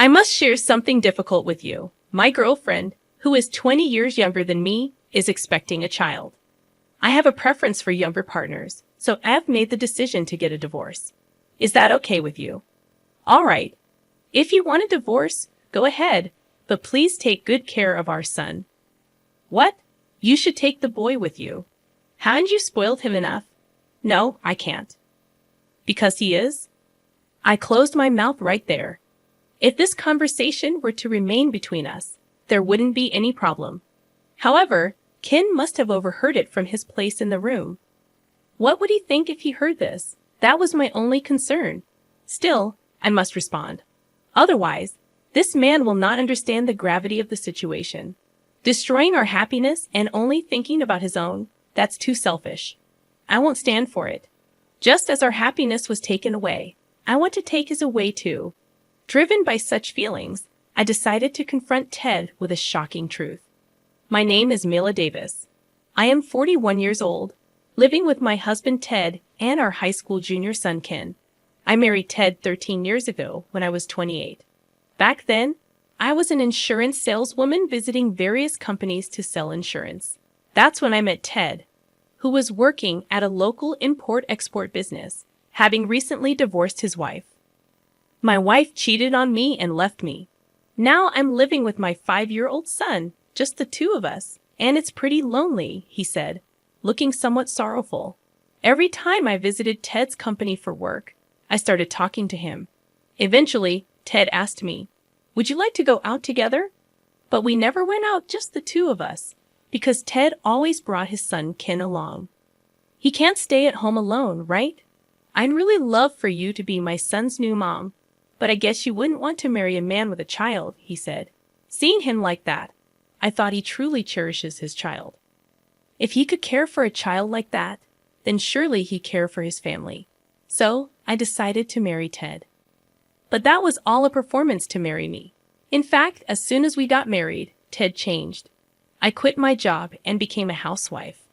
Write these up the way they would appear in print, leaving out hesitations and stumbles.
I must share something difficult with you. My girlfriend, who is 20 years younger than me, is expecting a child. I have a preference for younger partners, so I've made the decision to get a divorce. Is that okay with you? All right. If you want a divorce, go ahead, but please take good care of our son. What? You should take the boy with you. Haven't you spoiled him enough? No, I can't. Because he is? I closed my mouth right there. If this conversation were to remain between us, there wouldn't be any problem. However, Ken must have overheard it from his place in the room. What would he think if he heard this? That was my only concern. Still, I must respond. Otherwise, this man will not understand the gravity of the situation. Destroying our happiness and only thinking about his own, that's too selfish. I won't stand for it. Just as our happiness was taken away, I want to take his away too. Driven by such feelings, I decided to confront Ted with a shocking truth. My name is Mila Davis. I am 41 years old, living with my husband Ted and our high school junior son Ken. I married Ted 13 years ago when I was 28. Back then, I was an insurance saleswoman visiting various companies to sell insurance. That's when I met Ted, who was working at a local import-export business, having recently divorced his wife. My wife cheated on me and left me. Now I'm living with my 5-year-old son, just the two of us, and it's pretty lonely, he said, looking somewhat sorrowful. Every time I visited Ted's company for work, I started talking to him. Eventually, Ted asked me, "Would you like to go out together?" But we never went out, just the two of us, because Ted always brought his son Ken along. He can't stay at home alone, right? I'd really love for you to be my son's new mom, but I guess you wouldn't want to marry a man with a child, he said. Seeing him like that, I thought he truly cherishes his child. If he could care for a child like that, then surely he'd care for his family. So I decided to marry Ted. But that was all a performance to marry me. In fact, as soon as we got married, Ted changed. I quit my job and became a housewife.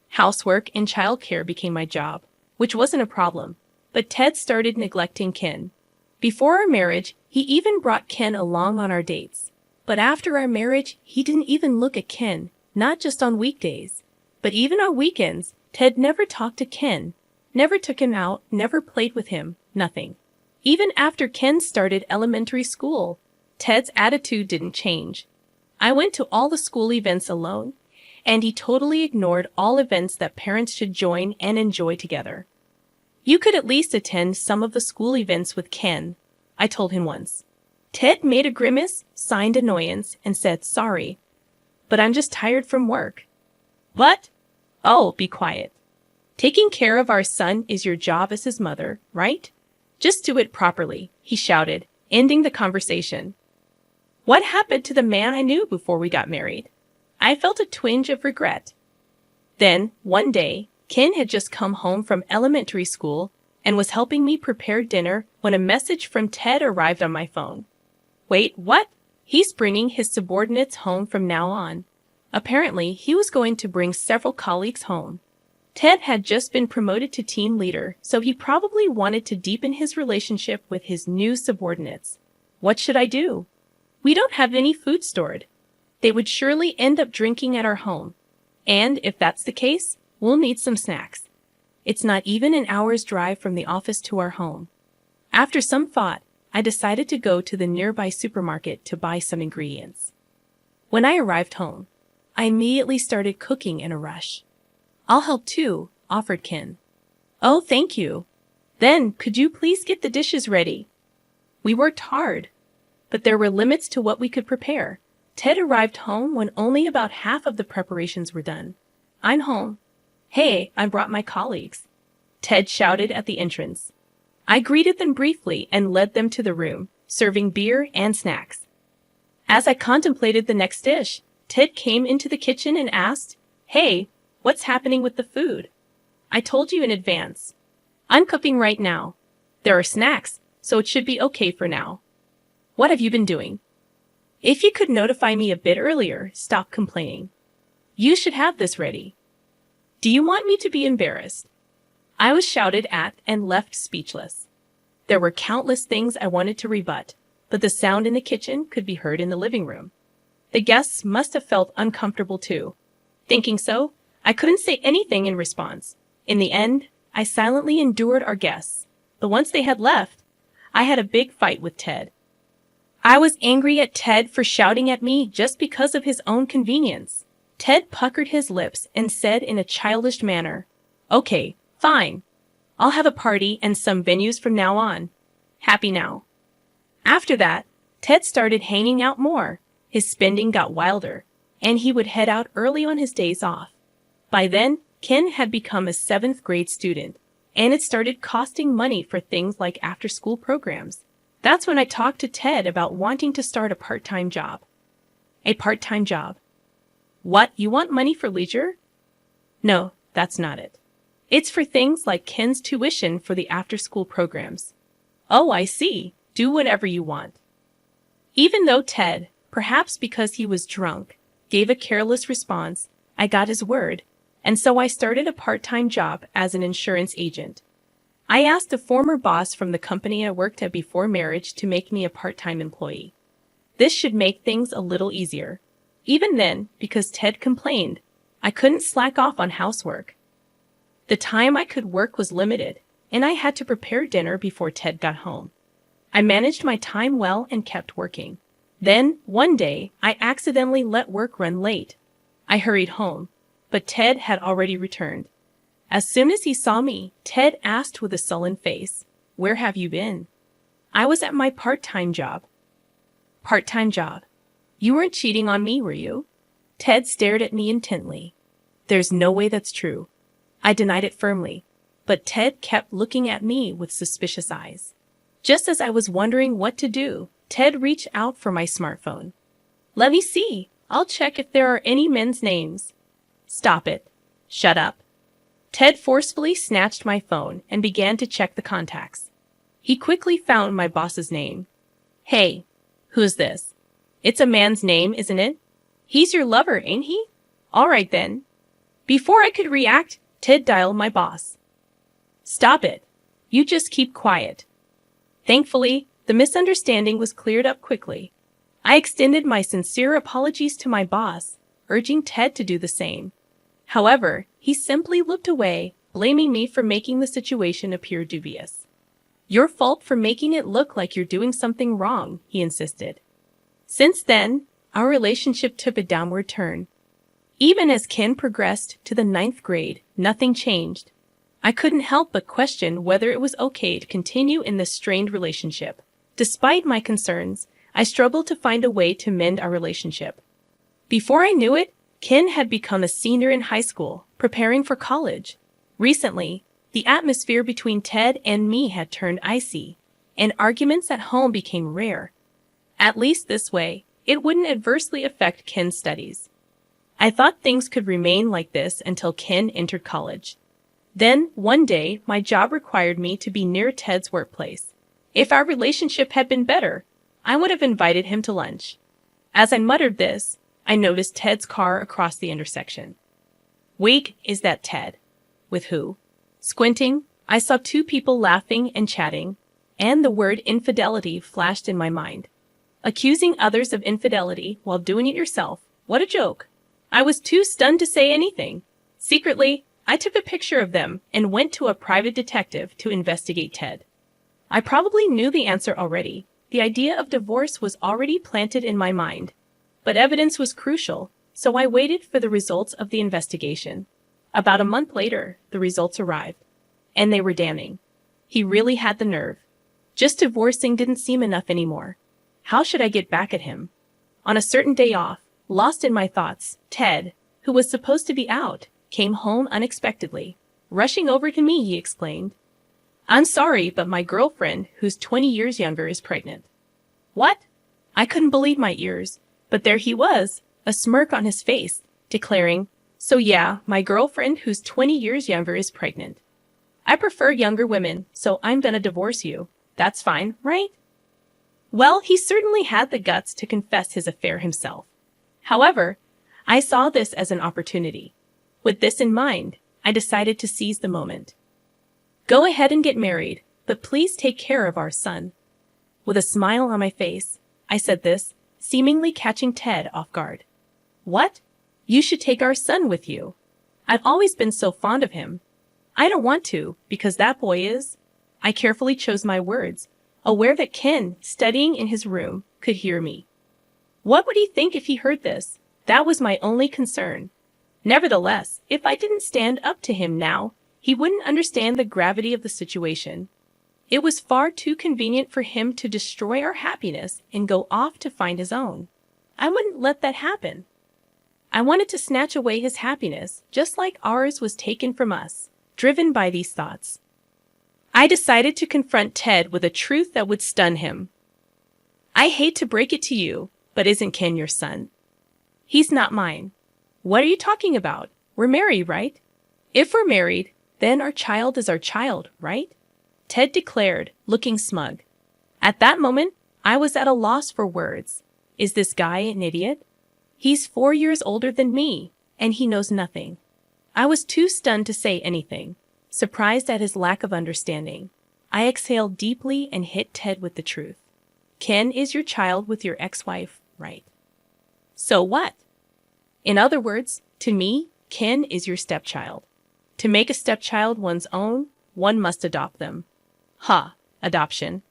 Housework and childcare became my job, which wasn't a problem, but Ted started neglecting Ken. Before our marriage, he even brought Ken along on our dates. But after our marriage, he didn't even look at Ken, not just on weekdays, but even on weekends. Ted never talked to Ken, never took him out, never played with him, nothing. Even after Ken started elementary school, Ted's attitude didn't change. I went to all the school events alone, and he totally ignored all events that parents should join and enjoy together. You could at least attend some of the school events with Ken, I told him once. Ted made a grimace, signed annoyance, and said sorry. But I'm just tired from work. What? Oh, be quiet. Taking care of our son is your job as his mother, right? Just do it properly, he shouted, ending the conversation. What happened to the man I knew before we got married? I felt a twinge of regret. Then, one day, Ken had just come home from elementary school and was helping me prepare dinner when a message from Ted arrived on my phone. Wait, what? He's bringing his subordinates home from now on. Apparently, he was going to bring several colleagues home. Ted had just been promoted to team leader, so he probably wanted to deepen his relationship with his new subordinates. What should I do? We don't have any food stored. They would surely end up drinking at our home. And if that's the case, we'll need some snacks. It's not even an hour's drive from the office to our home. After some thought, I decided to go to the nearby supermarket to buy some ingredients. When I arrived home, I immediately started cooking in a rush. I'll help too, offered Ken. Oh, thank you. Then, could you please get the dishes ready? We worked hard, but there were limits to what we could prepare. Ted arrived home when only about half of the preparations were done. I'm home. Hey, I brought my colleagues, Ted shouted at the entrance. I greeted them briefly and led them to the room, serving beer and snacks. As I contemplated the next dish, Ted came into the kitchen and asked, Hey, what's happening with the food? I told you in advance. I'm cooking right now. There are snacks, so it should be okay for now. What have you been doing? If you could notify me a bit earlier, stop complaining. You should have this ready. Do you want me to be embarrassed? I was shouted at and left speechless. There were countless things I wanted to rebut, but the sound in the kitchen could be heard in the living room. The guests must have felt uncomfortable too. Thinking so, I couldn't say anything in response. In the end, I silently endured our guests. But once they had left, I had a big fight with Ted. I was angry at Ted for shouting at me just because of his own convenience. Ted puckered his lips and said in a childish manner, "Okay, fine. I'll have a party and some venues from now on. Happy now." After that, Ted started hanging out more. His spending got wilder, and he would head out early on his days off. By then, Ken had become a 7th grade student, and it started costing money for things like after-school programs. That's when I talked to Ted about wanting to start a part-time job. A part-time job. What, you want money for leisure? No, that's not it. It's for things like Ken's tuition for the after-school programs. Oh, I see. Do whatever you want. Even though Ted, perhaps because he was drunk, gave a careless response, I got his word, and so I started a part-time job as an insurance agent. I asked a former boss from the company I worked at before marriage to make me a part-time employee. This should make things a little easier. Even then, because Ted complained, I couldn't slack off on housework. The time I could work was limited, and I had to prepare dinner before Ted got home. I managed my time well and kept working. Then, one day, I accidentally let work run late. I hurried home, but Ted had already returned. As soon as he saw me, Ted asked with a sullen face, "Where have you been?" I was at my part-time job. Part-time job? You weren't cheating on me, were you? Ted stared at me intently. There's no way that's true. I denied it firmly, but Ted kept looking at me with suspicious eyes. Just as I was wondering what to do, Ted reached out for my smartphone. Let me see. I'll check if there are any men's names. Stop it. Shut up. Ted forcefully snatched my phone and began to check the contacts. He quickly found my boss's name. Hey, who's this? It's a man's name, isn't it? He's your lover, ain't he? All right then. Before I could react, Ted dialed my boss. Stop it. You just keep quiet. Thankfully, the misunderstanding was cleared up quickly. I extended my sincere apologies to my boss, urging Ted to do the same. However, he simply looked away, blaming me for making the situation appear dubious. Your fault for making it look like you're doing something wrong, he insisted. Since then, our relationship took a downward turn. Even as Ken progressed to the 9th grade, nothing changed. I couldn't help but question whether it was okay to continue in this strained relationship. Despite my concerns, I struggled to find a way to mend our relationship. Before I knew it, Ken had become a senior in high school, preparing for college. Recently, the atmosphere between Ted and me had turned icy, and arguments at home became rare. At least this way, it wouldn't adversely affect Ken's studies. I thought things could remain like this until Ken entered college. Then, one day, my job required me to be near Ted's workplace. If our relationship had been better, I would have invited him to lunch. As I muttered this, I noticed Ted's car across the intersection. Wait, is that Ted? With who? Squinting, I saw 2 people laughing and chatting, and the word infidelity flashed in my mind. Accusing others of infidelity while doing it yourself, what a joke. I was too stunned to say anything. Secretly, I took a picture of them and went to a private detective to investigate Ted. I probably knew the answer already. The idea of divorce was already planted in my mind. But evidence was crucial, so I waited for the results of the investigation. About a month later, the results arrived, and they were damning. He really had the nerve. Just divorcing didn't seem enough anymore. How should I get back at him? On a certain day off, lost in my thoughts, Ted, who was supposed to be out, came home unexpectedly. Rushing over to me, he explained, "I'm sorry, but my girlfriend, who's 20 years younger, is pregnant." What? I couldn't believe my ears, but there he was, a smirk on his face, declaring, "So yeah, my girlfriend, who's 20 years younger, is pregnant. I prefer younger women, so I'm gonna divorce you. That's fine, right?" Well, he certainly had the guts to confess his affair himself. However, I saw this as an opportunity. With this in mind, I decided to seize the moment. "Go ahead and get married, but please take care of our son." With a smile on my face, I said this, seemingly catching Ted off guard. What? You should take our son with you. I've always been so fond of him. I don't want to, because that boy is... I carefully chose my words, aware that Ken, studying in his room, could hear me. What would he think if he heard this? That was my only concern. Nevertheless, if I didn't stand up to him now, he wouldn't understand the gravity of the situation. It was far too convenient for him to destroy our happiness and go off to find his own. I wouldn't let that happen. I wanted to snatch away his happiness, just like ours was taken from us, driven by these thoughts. I decided to confront Ted with a truth that would stun him. I hate to break it to you, but isn't Ken your son? He's not mine. What are you talking about? We're married, right? If we're married, then our child is our child, right? Ted declared, looking smug. At that moment, I was at a loss for words. Is this guy an idiot? He's 4 years older than me, and he knows nothing. I was too stunned to say anything, surprised at his lack of understanding. I exhaled deeply and hit Ted with the truth. Ken is your child with your ex-wife, right? So what? In other words, to me, Ken is your stepchild. To make a stepchild one's own, one must adopt them. Ha, adoption.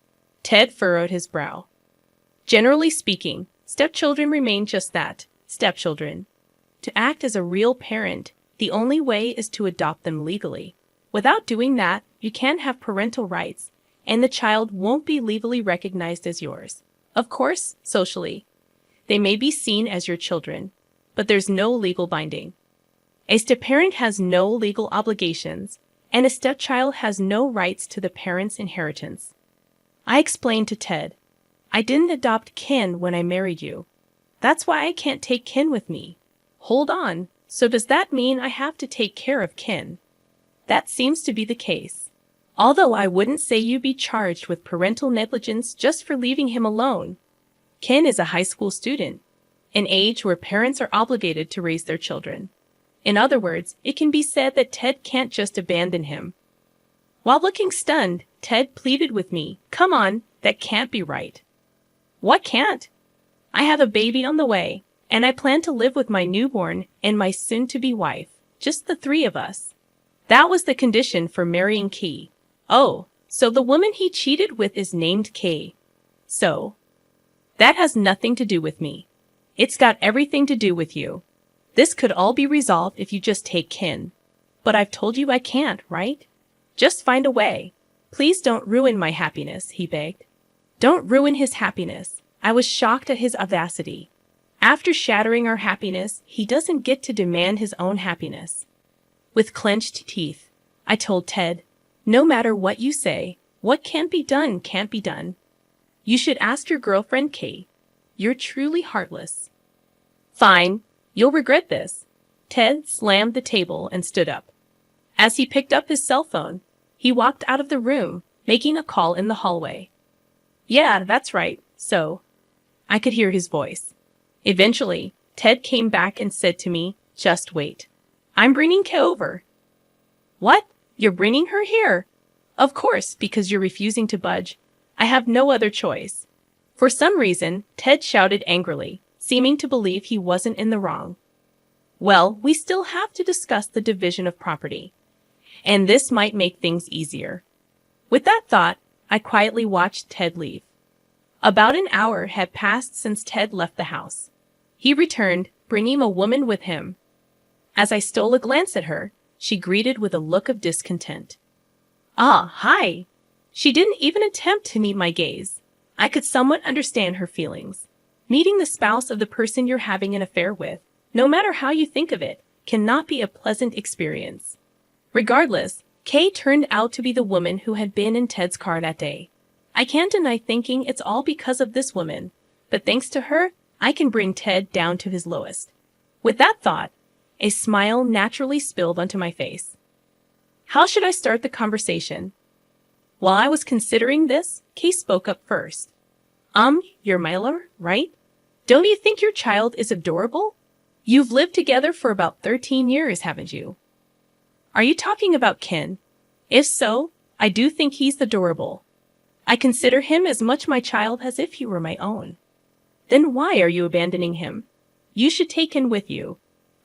Ted furrowed his brow. Generally speaking, stepchildren remain just that, stepchildren. To act as a real parent, the only way is to adopt them legally. Without doing that, you can't have parental rights, and the child won't be legally recognized as yours. Of course, socially. They may be seen as your children, but there's no legal binding. A step-parent has no legal obligations, and a stepchild has no rights to the parent's inheritance. I explained to Ted, I didn't adopt Ken when I married you. That's why I can't take Ken with me. Hold on, so does that mean I have to take care of Ken? That seems to be the case. Although I wouldn't say you be charged with parental negligence just for leaving him alone. Ken is a high school student, an age where parents are obligated to raise their children. In other words, it can be said that Ted can't just abandon him. While looking stunned, Ted pleaded with me, come on, that can't be right. What can't? I have a baby on the way, and I plan to live with my newborn and my soon-to-be wife, just the three of us. That was the condition for marrying Kay. Oh, so the woman he cheated with is named Kay. So, that has nothing to do with me. It's got everything to do with you. This could all be resolved if you just take Ken. But I've told you I can't, right? Just find a way. Please don't ruin my happiness, he begged. Don't ruin his happiness. I was shocked at his audacity. After shattering our happiness, he doesn't get to demand his own happiness. With clenched teeth, I told Ted, no matter what you say, what can't be done can't be done. You should ask your girlfriend Kay. You're truly heartless. Fine. You'll regret this. Ted slammed the table and stood up. As he picked up his cell phone, he walked out of the room, making a call in the hallway. Yeah, that's right. So, I could hear his voice. Eventually, Ted came back and said to me, just wait. I'm bringing Kay over. What? You're bringing her here? Of course, because you're refusing to budge. I have no other choice. For some reason, Ted shouted angrily, seeming to believe he wasn't in the wrong. Well, we still have to discuss the division of property. And this might make things easier. With that thought, I quietly watched Ted leave. About an hour had passed since Ted left the house. He returned, bringing a woman with him. As I stole a glance at her, she greeted with a look of discontent. Ah, hi! She didn't even attempt to meet my gaze. I could somewhat understand her feelings. Meeting the spouse of the person you're having an affair with, no matter how you think of it, cannot be a pleasant experience. Regardless, Kay turned out to be the woman who had been in Ted's car that day. I can't deny thinking it's all because of this woman, but thanks to her, I can bring Ted down to his lowest. With that thought, a smile naturally spilled onto my face. How should I start the conversation? While I was considering this, Kay spoke up first. You're Miller, right? Don't you think your child is adorable? You've lived together for about 13 years, haven't you? Are you talking about Ken? If so, I do think he's adorable. I consider him as much my child as if he were my own. Then why are you abandoning him? You should take him with you.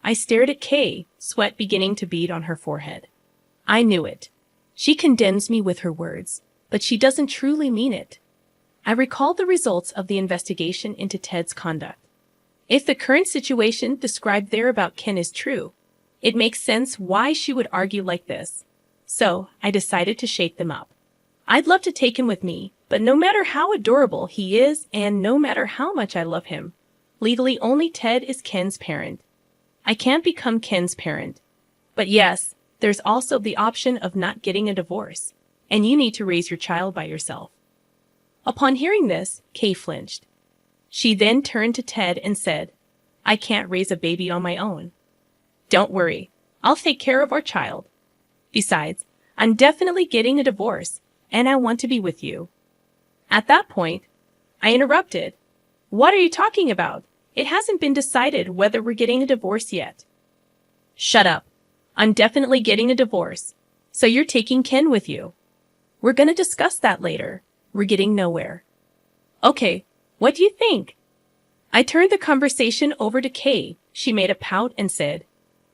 I stared at Kay, sweat beginning to bead on her forehead. I knew it. She condemns me with her words, but she doesn't truly mean it. I recalled the results of the investigation into Ted's conduct. If the current situation described there about Ken is true, it makes sense why she would argue like this. So, I decided to shake them up. I'd love to take him with me, but no matter how adorable he is and no matter how much I love him, legally only Ted is Ken's parent. I can't become Ken's parent. But yes, there's also the option of not getting a divorce, and you need to raise your child by yourself. Upon hearing this, Kay flinched. She then turned to Ted and said, I can't raise a baby on my own. Don't worry, I'll take care of our child. Besides, I'm definitely getting a divorce, and I want to be with you. At that point, I interrupted. What are you talking about? It hasn't been decided whether we're getting a divorce yet. Shut up. I'm definitely getting a divorce. So you're taking Ken with you. We're gonna discuss that later. We're getting nowhere. Okay, what do you think? I turned the conversation over to Kay. She made a pout and said,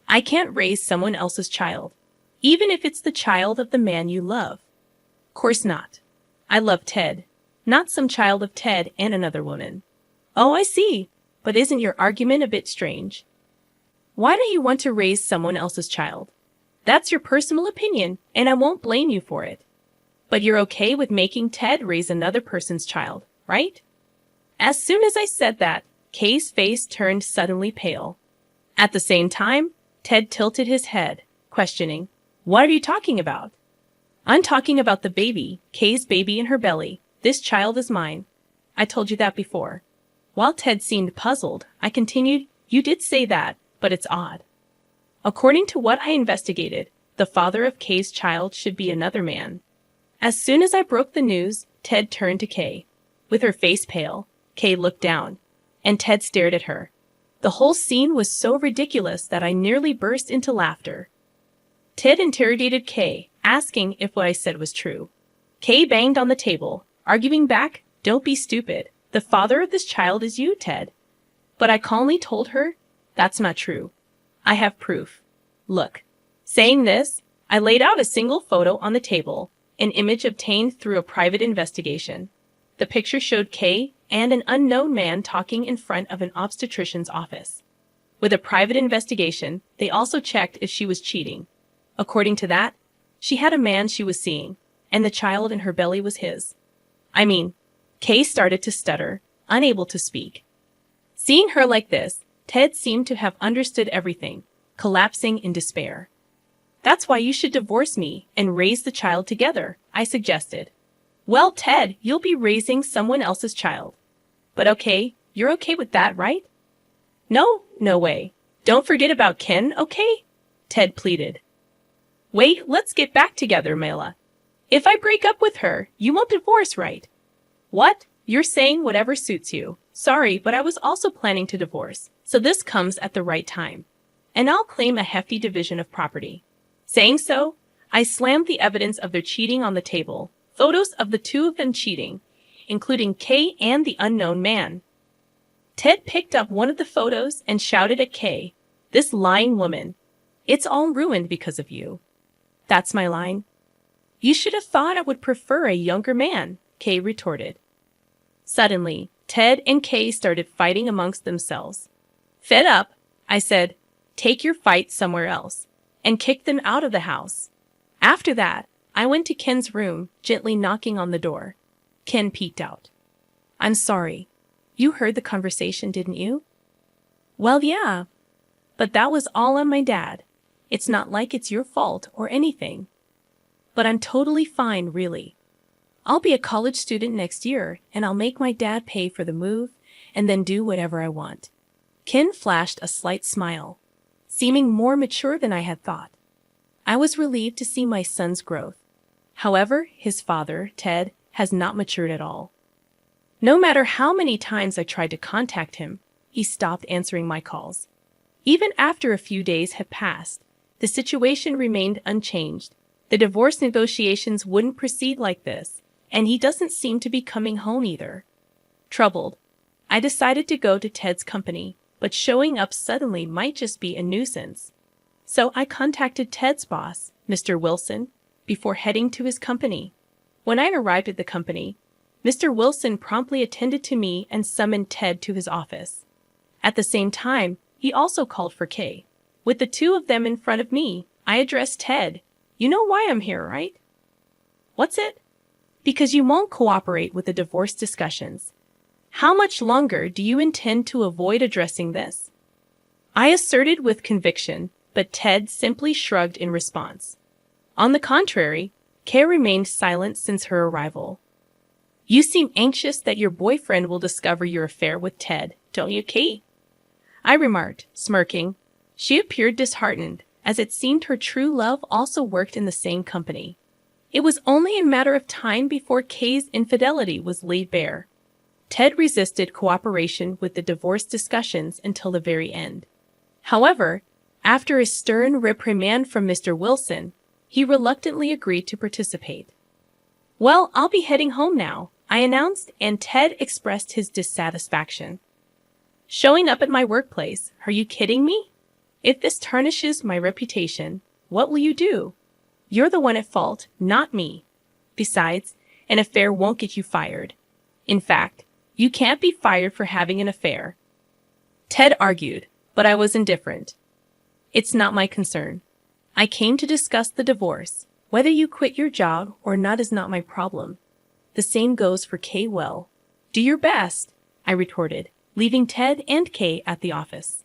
I can't raise someone else's child, even if it's the child of the man you love. Course not. I love Ted, not some child of Ted and another woman. Oh, I see. But isn't your argument a bit strange? Why do you want to raise someone else's child? That's your personal opinion, and I won't blame you for it. But you're okay with making Ted raise another person's child, right? As soon as I said that, Kay's face turned suddenly pale. At the same time, Ted tilted his head, questioning, What are you talking about? I'm talking about the baby, Kay's baby in her belly. This child is mine. I told you that before. While Ted seemed puzzled, I continued, You did say that, but it's odd. According to what I investigated, the father of Kay's child should be another man. As soon as I broke the news, Ted turned to Kay. With her face pale, Kay looked down, and Ted stared at her. The whole scene was so ridiculous that I nearly burst into laughter. Ted interrogated Kay, asking if what I said was true. Kay banged on the table, arguing back, Don't be stupid. The father of this child is you, Ted. But I calmly told her, That's not true. I have proof. Look. Saying this, I laid out a single photo on the table, an image obtained through a private investigation. The picture showed Kay and an unknown man talking in front of an obstetrician's office. With a private investigation, they also checked if she was cheating. According to that, she had a man she was seeing, and the child in her belly was his. Kay started to stutter, unable to speak. Seeing her like this, Ted seemed to have understood everything, collapsing in despair. That's why you should divorce me and raise the child together, I suggested. Well, Ted, you'll be raising someone else's child. But okay, you're okay with that, right? No way. Don't forget about Ken, okay? Ted pleaded. Wait, let's get back together, Mela. If I break up with her, you won't divorce, right? What? You're saying whatever suits you. Sorry, but I was also planning to divorce, so this comes at the right time. And I'll claim a hefty division of property. Saying so, I slammed the evidence of their cheating on the table, photos of the two of them cheating, including Kay and the unknown man. Ted picked up one of the photos and shouted at Kay, This lying woman. It's all ruined because of you. That's my line. You should have thought I would prefer a younger man, Kay retorted. Suddenly, Ted and Kay started fighting amongst themselves. Fed up, I said, Take your fight somewhere else, and kicked them out of the house. After that, I went to Ken's room, gently knocking on the door. Ken peeked out. I'm sorry. You heard the conversation, didn't you? Well, yeah. But that was all on my dad. It's not like it's your fault or anything. But I'm totally fine, really. I'll be a college student next year, and I'll make my dad pay for the move and then do whatever I want. Ken flashed a slight smile, seeming more mature than I had thought. I was relieved to see my son's growth. However, his father, Ted, has not matured at all. No matter how many times I tried to contact him, he stopped answering my calls. Even after a few days had passed, the situation remained unchanged. The divorce negotiations wouldn't proceed like this, and he doesn't seem to be coming home either. Troubled, I decided to go to Ted's company, but showing up suddenly might just be a nuisance. So I contacted Ted's boss, Mr. Wilson, before heading to his company. When I arrived at the company, Mr. Wilson promptly attended to me and summoned Ted to his office. At the same time, he also called for Kay. With the two of them in front of me, I addressed Ted. "You know why I'm here, right?" "What's it?" "Because you won't cooperate with the divorce discussions. How much longer do you intend to avoid addressing this?" I asserted with conviction, but Ted simply shrugged in response. On the contrary, Kay remained silent since her arrival. "You seem anxious that your boyfriend will discover your affair with Ted, don't you, Kay?" I remarked, smirking. She appeared disheartened, as it seemed her true love also worked in the same company. It was only a matter of time before Kay's infidelity was laid bare. Ted resisted cooperation with the divorce discussions until the very end. However, after a stern reprimand from Mr. Wilson, he reluctantly agreed to participate. "Well, I'll be heading home now," I announced, and Ted expressed his dissatisfaction. "Showing up at my workplace? Are you kidding me? If this tarnishes my reputation, what will you do? You're the one at fault, not me. Besides, an affair won't get you fired. In fact, you can't be fired for having an affair." Ted argued, but I was indifferent. "It's not my concern. I came to discuss the divorce. Whether you quit your job or not is not my problem. The same goes for Kay. Well, do your best," I retorted, leaving Ted and Kay at the office.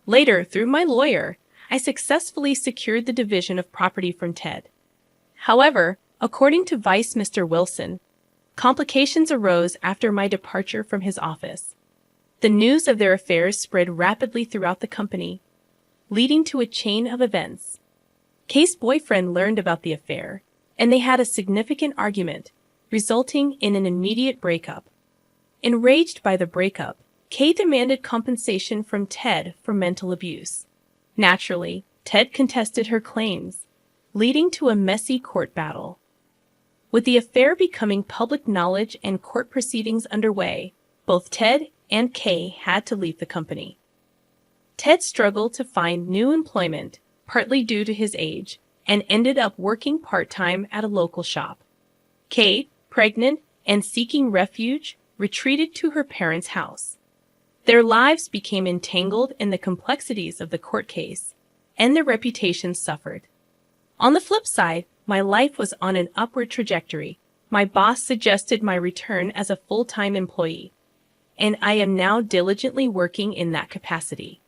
Later, through my lawyer, I successfully secured the division of property from Ted. However, according to Vice Mr. Wilson, complications arose after my departure from his office. The news of their affairs spread rapidly throughout the company, leading to a chain of events. Kay's boyfriend learned about the affair, and they had a significant argument, resulting in an immediate breakup. Enraged by the breakup, Kay demanded compensation from Ted for mental abuse. Naturally, Ted contested her claims, leading to a messy court battle. With the affair becoming public knowledge and court proceedings underway, both Ted and Kay had to leave the company. Ted struggled to find new employment, partly due to his age, and ended up working part-time at a local shop. Kay, pregnant and seeking refuge, retreated to her parents' house. Their lives became entangled in the complexities of the court case, and their reputations suffered. On the flip side, my life was on an upward trajectory. My boss suggested my return as a full-time employee, and I am now diligently working in that capacity.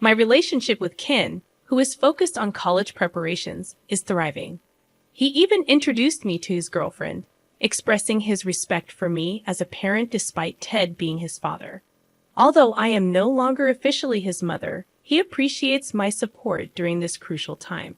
My relationship with Ken, who is focused on college preparations, is thriving. He even introduced me to his girlfriend, expressing his respect for me as a parent despite Ted being his father. Although I am no longer officially his mother, he appreciates my support during this crucial time.